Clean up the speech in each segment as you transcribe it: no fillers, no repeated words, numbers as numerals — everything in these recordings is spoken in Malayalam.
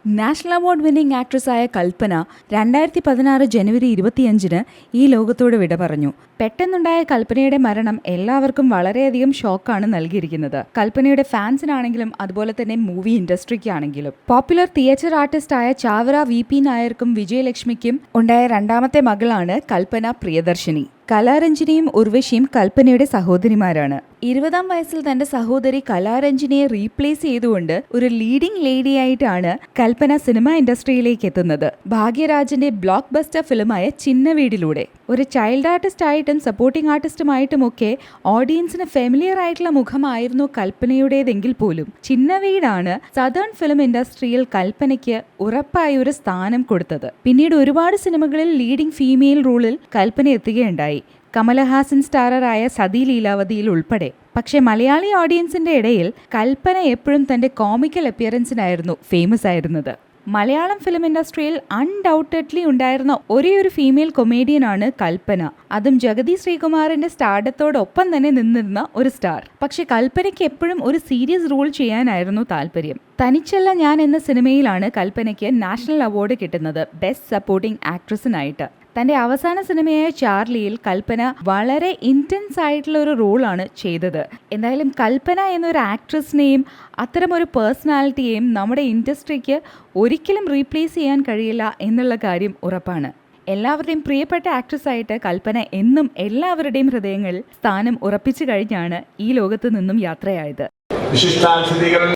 നാഷണൽ അവാർഡ് വിന്നിംഗ് ആക്ട്രസായ കൽപ്പന 2016 ജനുവരി 25 ഈ ലോകത്തോട് വിട പറഞ്ഞു. പെട്ടെന്നുണ്ടായ കൽപ്പനയുടെ മരണം എല്ലാവർക്കും വളരെയധികം ഷോക്കാണ് നൽകിയിരിക്കുന്നത്. കൽപ്പനയുടെ ഫാൻസിനാണെങ്കിലും അതുപോലെ തന്നെ മൂവി ഇൻഡസ്ട്രിക്കാണെങ്കിലും. പോപ്പുലർ തിയേറ്റർ ആർട്ടിസ്റ്റായ ചാവറ VP നായർക്കും വിജയലക്ഷ്മിക്കും ഉണ്ടായ രണ്ടാമത്തെ മകളാണ് കൽപ്പന പ്രിയദർശിനി. കലാരഞ്ജിനിയും ഉർവശിയും കൽപ്പനയുടെ സഹോദരിമാരാണ്. 20-ാം വയസ്സിൽ തന്റെ സഹോദരി കലാരഞ്ജിനിയെ റീപ്ലേസ് ചെയ്തുകൊണ്ട് ഒരു ലീഡിംഗ് ലേഡിയായിട്ടാണ് കൽപ്പന സിനിമ ഇൻഡസ്ട്രിയിലേക്ക് എത്തുന്നത്. ഭാഗ്യരാജിന്റെ ബ്ലോക്ക് ബസ്റ്റർ ഫിലിമായ ചിന്ന വീടിലൂടെ. ഒരു ചൈൽഡ് ആർട്ടിസ്റ്റ് ആയിട്ടും സപ്പോർട്ടിംഗ് ആർട്ടിസ്റ്റുമായിട്ടുമൊക്കെ ഓഡിയൻസിന് ഫെമിലിയർ ആയിട്ടുള്ള മുഖമായിരുന്നു കൽപ്പനയുടേതെങ്കിൽ പോലും ചിന്ന വീടാണ് സദേൺ ഫിലിം ഇൻഡസ്ട്രിയിൽ കൽപ്പനയ്ക്ക് ഉറപ്പായ ഒരു സ്ഥാനം കൊടുത്തത്. പിന്നീട് ഒരുപാട് സിനിമകളിൽ ലീഡിംഗ് ഫീമെയിൽ റോളിൽ കൽപ്പന എത്തുകയുണ്ടായി. കമലഹാസൻ സ്റ്റാററായ സതി ലീലാവതിയിൽ ഉൾപ്പെടെ. പക്ഷേ മലയാളി ഓഡിയൻസിന്റെ ഇടയിൽ കൽപ്പന എപ്പോഴും തന്റെ കോമിക്കൽ അപ്പിയറൻസിനായിരുന്നു ഫേമസ് ആയിരുന്നത്. മലയാളം ഫിലിം ഇൻഡസ്ട്രിയിൽ അൺഡൗട്ടഡ്ലി ഉണ്ടായിരുന്ന ഒരേ ഒരു ഫീമെയിൽ കൊമേഡിയനാണ് കൽപ്പന. അതും ജഗതി ശ്രീകുമാറിന്റെ സ്റ്റാർഡത്തോടൊപ്പം തന്നെ നിന്നിരുന്ന ഒരു സ്റ്റാർ. പക്ഷെ കൽപ്പനയ്ക്ക് എപ്പോഴും ഒരു സീരിയസ് റോൾ ചെയ്യാനായിരുന്നു താല്പര്യം. തനിച്ചല്ല ഞാൻ എന്ന സിനിമയിലാണ് കൽപ്പനയ്ക്ക് നാഷണൽ അവാർഡ് കിട്ടുന്നത് ബെസ്റ്റ് സപ്പോർട്ടിംഗ് ആക്ട്രസിനായിട്ട്. തന്റെ അവസാന സിനിമയായ ചാർലിയിൽ കൽപ്പന വളരെ ഇൻറ്റൻസ് ആയിട്ടുള്ള ഒരു റോളാണ് ചെയ്തത്. എന്തായാലും കൽപ്പന എന്നൊരു ആക്ട്രസിനെയും അത്തരമൊരു പേഴ്സണാലിറ്റിയെയും നമ്മുടെ ഇൻഡസ്ട്രിക്ക് ഒരിക്കലും റീപ്ലേസ് ചെയ്യാൻ കഴിയില്ല എന്നുള്ള കാര്യം ഉറപ്പാണ്. എല്ലാവരുടെയും പ്രിയപ്പെട്ട ആക്ട്രസായിട്ട് കൽപ്പന എന്നും എല്ലാവരുടെയും ഹൃദയങ്ങളിൽ സ്ഥാനം ഉറപ്പിച്ചു കഴിഞ്ഞാണ് ഈ ലോകത്ത് നിന്നും യാത്രയായത്. വിശിഷ്ടാതിഥികൾ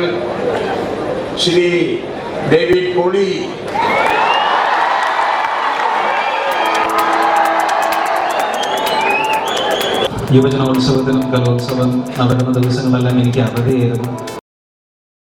ശ്രീ ഡേവിഡ് പോളി, യുവജനോത്സവത്തിനും കലോത്സവം നടക്കുന്ന ദിവസങ്ങളെല്ലാം എനിക്ക് അവധിയായിരുന്നു.